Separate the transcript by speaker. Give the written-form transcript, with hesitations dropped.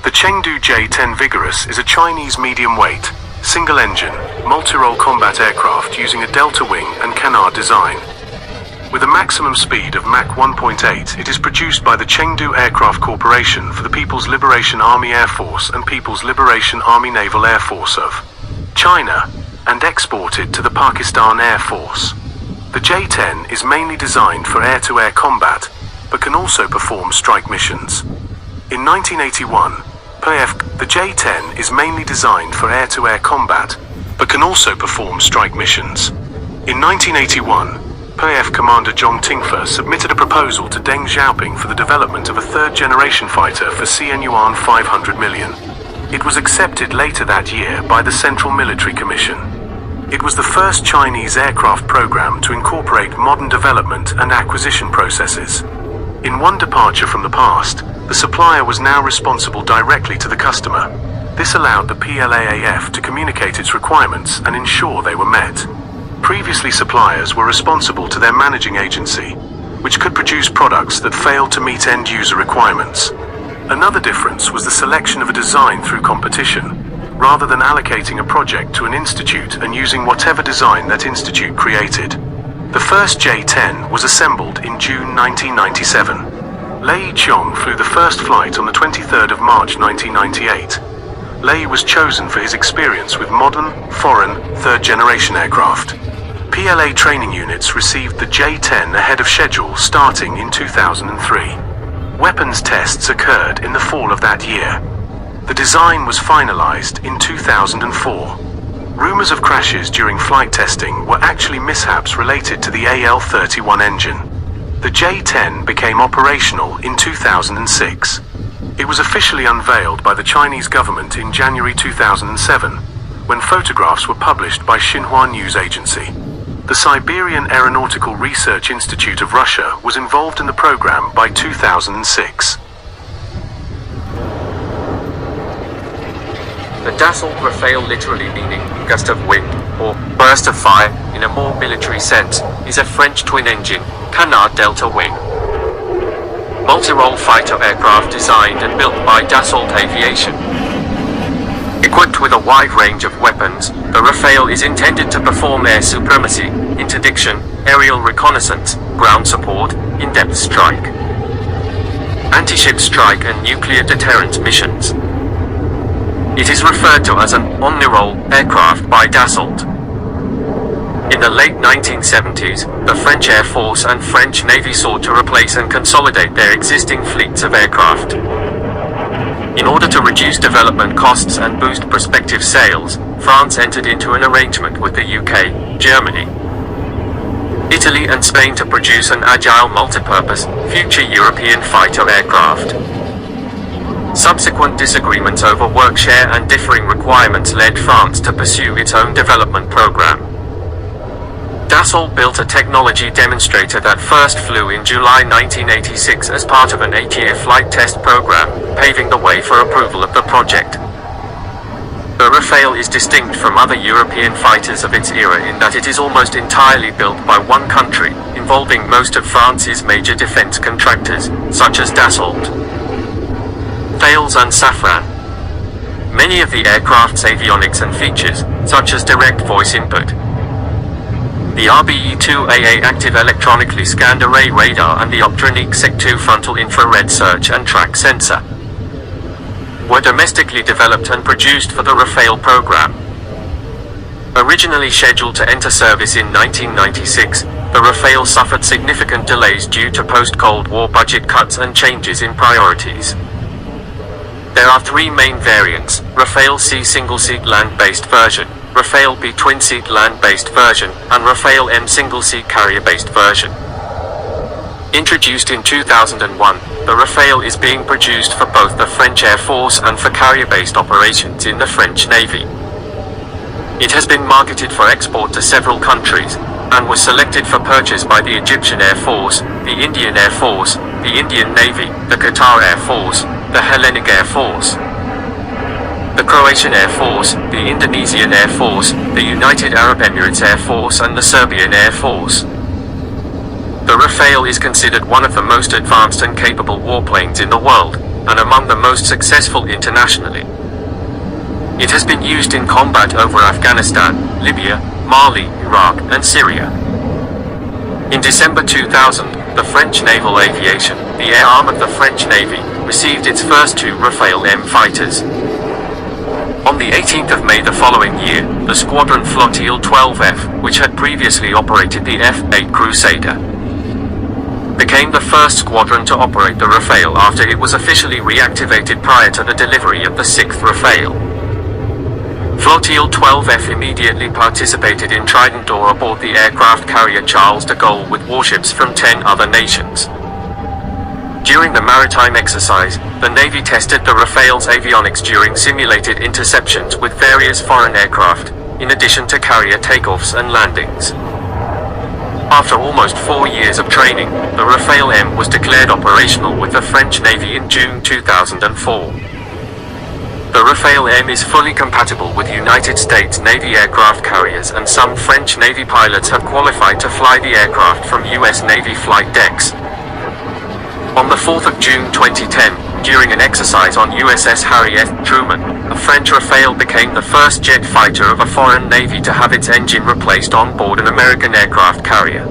Speaker 1: The Chengdu J10 Vigorous is a Chinese medium-weight, single-engine, multi-role combat aircraft using a delta wing and canard design. With a maximum speed of Mach 1.8, it is produced by the Chengdu Aircraft Corporation for the People's Liberation Army Air Force and People's Liberation Army Naval Air Force of China, and exported to the Pakistan Air Force. The J10 is mainly designed for air-to-air combat, but can also perform strike missions. In 1981, the J10 is mainly designed for air-to-air combat, but can also perform strike missions. In 1981, PAF Commander Zhong Tingfa submitted a proposal to Deng Xiaoping for the development of a third-generation fighter for CNY 500 million. It was accepted later that year by the Central Military Commission. It was the first Chinese aircraft program to incorporate modern development and acquisition processes. In one departure from the past, the supplier was now responsible directly to the customer. This allowed the PLAAF to communicate its requirements and ensure they were met. Previously, suppliers were responsible to their managing agency, which could produce products that failed to meet end-user requirements. Another difference was the selection of a design through competition, rather than allocating a project to an institute and using whatever design that institute created. The first J10 was assembled in June 1997. Lei Qiong flew the first flight on the 23rd of March 1998. Lei was chosen for his experience with modern, foreign, third-generation aircraft. PLA training units received the J10 ahead of schedule starting in 2003. Weapons tests occurred in the fall of that year. The design was finalized in 2004. Rumors of crashes during flight testing were actually mishaps related to the AL-31 engine. The J10 became operational in 2006. It was officially unveiled by the Chinese government in January 2007, when photographs were published by Xinhua News Agency. The Siberian Aeronautical Research Institute of Russia was involved in the program by 2006.
Speaker 2: The Dassault Rafale, literally meaning gust of wind or burst of fire in a more military sense, is a French twin-engine, canard delta wing, multi-role fighter aircraft designed and built by Dassault Aviation. Equipped with a wide range of weapons, the Rafale is intended to perform air supremacy, interdiction, aerial reconnaissance, ground support, in-depth strike, anti-ship strike and nuclear deterrent missions. It is referred to as an omnirole aircraft by Dassault. In the late 1970s, the French Air Force and French Navy sought to replace and consolidate their existing fleets of aircraft. In order to reduce development costs and boost prospective sales, France entered into an arrangement with the UK, Germany, Italy and Spain to produce an agile multipurpose, future European fighter aircraft. Subsequent disagreements over work share and differing requirements led France to pursue its own development program. Dassault built a technology demonstrator that first flew in July 1986 as part of an 8-year flight test program, paving the way for approval of the project. The Rafale is distinct from other European fighters of its era in that it is almost entirely built by one country, involving most of France's major defense contractors, such as Dassault, Thales and Safran. Many of the aircraft's avionics and features, such as direct voice input, the RBE-2AA active electronically scanned array radar and the Optronic SEC-2 frontal infrared search and track sensor, were domestically developed and produced for the Rafale program. Originally scheduled to enter service in 1996, the Rafale suffered significant delays due to post-Cold War budget cuts and changes in priorities. There are three main variants: Rafale C single-seat land-based version, Rafale B twin-seat land-based version, and Rafale M single-seat carrier-based version. Introduced in 2001, the Rafale is being produced for both the French Air Force and for carrier-based operations in the French Navy. It has been marketed for export to several countries, and was selected for purchase by the Egyptian Air Force, the Indian Air Force, the Indian Navy, the Qatar Air Force, the Hellenic Air Force, the Croatian Air Force, the Indonesian Air Force, the United Arab Emirates Air Force and the Serbian Air Force. The Rafale is considered one of the most advanced and capable warplanes in the world, and among the most successful internationally. It has been used in combat over Afghanistan, Libya, Mali, Iraq, and Syria. In December 2000, the French Naval Aviation, the air arm of the French Navy, received its first 2 Rafale M fighters. On the 18th of May the following year, the Squadron Flottille 12F, which had previously operated the F-8 Crusader, became the first squadron to operate the Rafale after it was officially reactivated prior to the delivery of the 6th Rafale. Flottille 12F immediately participated in Trident Door aboard the aircraft carrier Charles de Gaulle with warships from 10 other nations. During the maritime exercise, the Navy tested the Rafale's avionics during simulated interceptions with various foreign aircraft, in addition to carrier takeoffs and landings. After almost 4 years of training, the Rafale M was declared operational with the French Navy in June 2004. The Rafale M is fully compatible with United States Navy aircraft carriers, and some French Navy pilots have qualified to fly the aircraft from US Navy flight decks. On the 4th of June 2010, during an exercise on USS Harry F. Truman, a French Rafale became the first jet fighter of a foreign navy to have its engine replaced on board an American aircraft carrier.